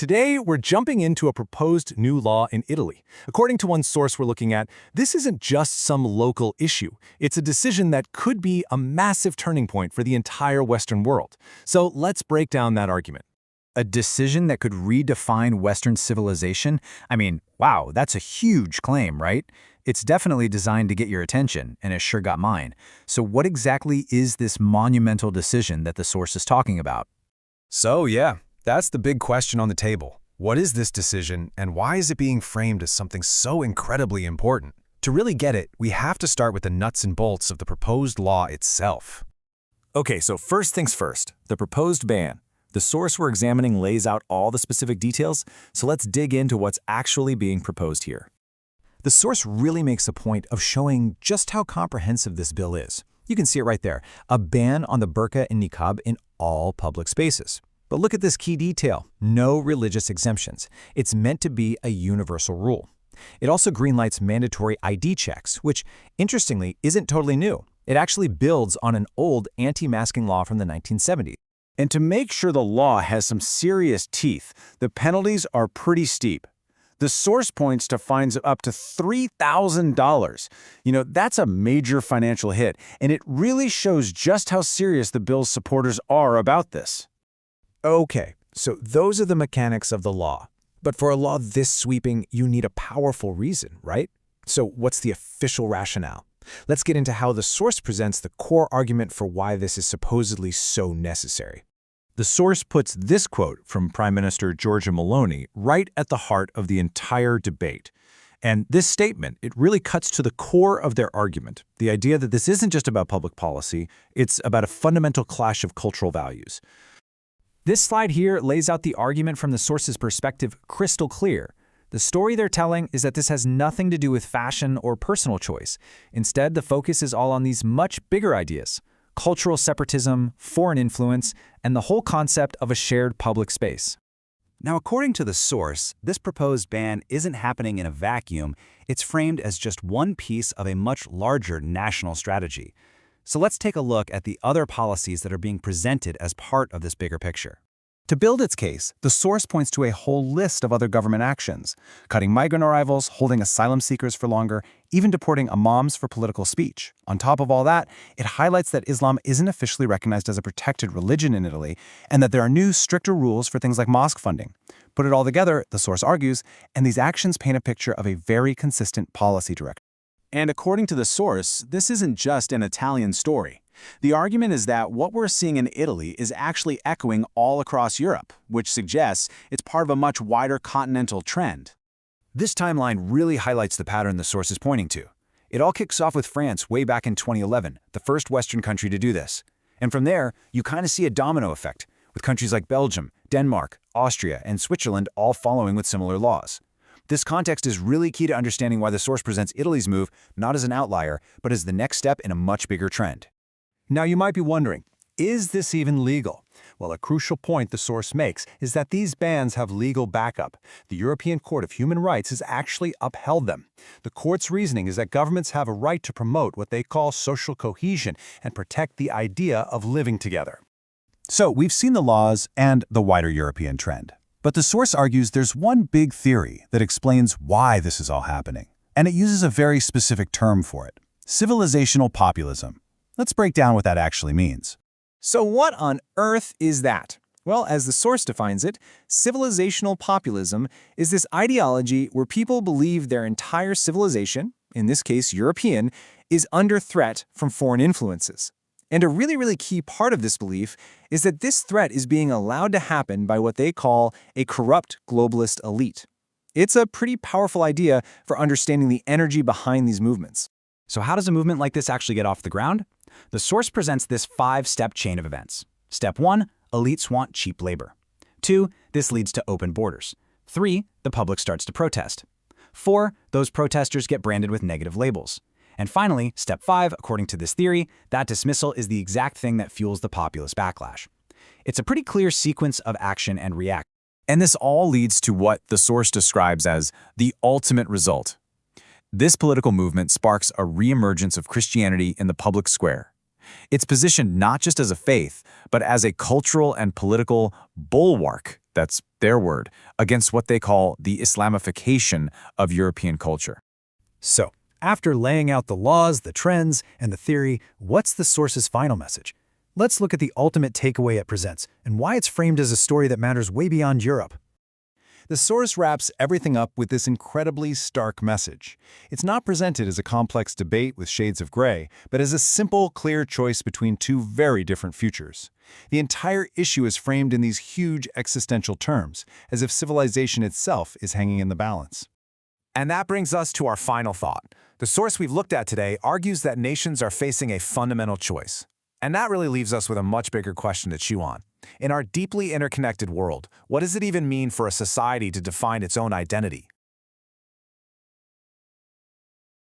Today, we're jumping into a proposed new law in Italy. According to one source we're looking at, this isn't just some local issue. It's a decision that could be a massive turning point for the entire Western world. So let's break down that argument. A decision that could redefine Western civilization? I mean, wow, that's a huge claim, right? It's definitely designed to get your attention, and it sure got mine. So what exactly is this monumental decision that the source is talking about? So yeah, that's the big question on the table. What is this decision, and why is it being framed as something so incredibly important? To really get it, we have to start with the nuts and bolts of the proposed law itself. Okay, so first things first, the proposed ban. The source we're examining lays out all the specific details, so let's dig into what's actually being proposed here. The source really makes a point of showing just how comprehensive this bill is. You can see it right there, a ban on the burqa and niqab in all public spaces. But look at this key detail, no religious exemptions. It's meant to be a universal rule. It also greenlights mandatory ID checks, which, interestingly, isn't totally new. It actually builds on an old anti-masking law from the 1970s. And to make sure the law has some serious teeth, the penalties are pretty steep. The source points to fines of up to $3,000. That's a major financial hit, and it really shows just how serious the bill's supporters are about this. Okay, so those are the mechanics of the law. But for a law this sweeping, you need a powerful reason, right? So what's the official rationale? Let's get into how the source presents the core argument for why this is supposedly so necessary. The source puts this quote from Prime Minister Giorgia Maloni right at the heart of the entire debate. And this statement, it really cuts to the core of their argument, the idea that this isn't just about public policy, it's about a fundamental clash of cultural values. This slide here lays out the argument from the source's perspective crystal clear. The story they're telling is that this has nothing to do with fashion or personal choice. Instead, the focus is all on these much bigger ideas: cultural separatism, foreign influence, and the whole concept of a shared public space. Now, according to the source, this proposed ban isn't happening in a vacuum. It's framed as just one piece of a much larger national strategy. So let's take a look at the other policies that are being presented as part of this bigger picture. To build its case, the source points to a whole list of other government actions: cutting migrant arrivals, holding asylum seekers for longer, even deporting imams for political speech. On top of all that, it highlights that Islam isn't officially recognized as a protected religion in Italy, and that there are new, stricter rules for things like mosque funding. Put it all together, the source argues, and these actions paint a picture of a very consistent policy direction. And according to the source, this isn't just an Italian story. The argument is that what we're seeing in Italy is actually echoing all across Europe, which suggests it's part of a much wider continental trend. This timeline really highlights the pattern the source is pointing to. It all kicks off with France way back in 2011, the first Western country to do this. And from there, you kind of see a domino effect, with countries like Belgium, Denmark, Austria, and Switzerland all following with similar laws. This context is really key to understanding why the source presents Italy's move not as an outlier, but as the next step in a much bigger trend. Now you might be wondering, is this even legal? Well, a crucial point the source makes is that these bans have legal backup. The European Court of Human Rights has actually upheld them. The court's reasoning is that governments have a right to promote what they call social cohesion and protect the idea of living together. So we've seen the laws and the wider European trend. But the source argues there's one big theory that explains why this is all happening. And it uses a very specific term for it: civilizational populism. Let's break down what that actually means. So what on earth is that? Well, as the source defines it, civilizational populism is this ideology where people believe their entire civilization, in this case European, is under threat from foreign influences. And a really key part of this belief is that this threat is being allowed to happen by what they call a corrupt globalist elite. It's a pretty powerful idea for understanding the energy behind these movements. So how does a movement like this actually get off the ground? The source presents this 5-step chain of events. Step 1, elites want cheap labor. 2, this leads to open borders. 3, the public starts to protest. 4, those protesters get branded with negative labels. And finally, step 5, according to this theory, that dismissal is the exact thing that fuels the populist backlash. It's a pretty clear sequence of action and reaction. And this all leads to what the source describes as the ultimate result. This political movement sparks a reemergence of Christianity in the public square. It's positioned not just as a faith, but as a cultural and political bulwark that's their word, against what they call the Islamification of European culture. So, after laying out the laws, the trends, and the theory, what's the source's final message? Let's look at the ultimate takeaway it presents and why it's framed as a story that matters way beyond Europe. The source wraps everything up with this incredibly stark message. It's not presented as a complex debate with shades of gray, but as a simple, clear choice between two very different futures. The entire issue is framed in these huge existential terms, as if civilization itself is hanging in the balance. And that brings us to our final thought. The source we've looked at today argues that nations are facing a fundamental choice. And that really leaves us with a much bigger question to chew on. In our deeply interconnected world, what does it even mean for a society to define its own identity?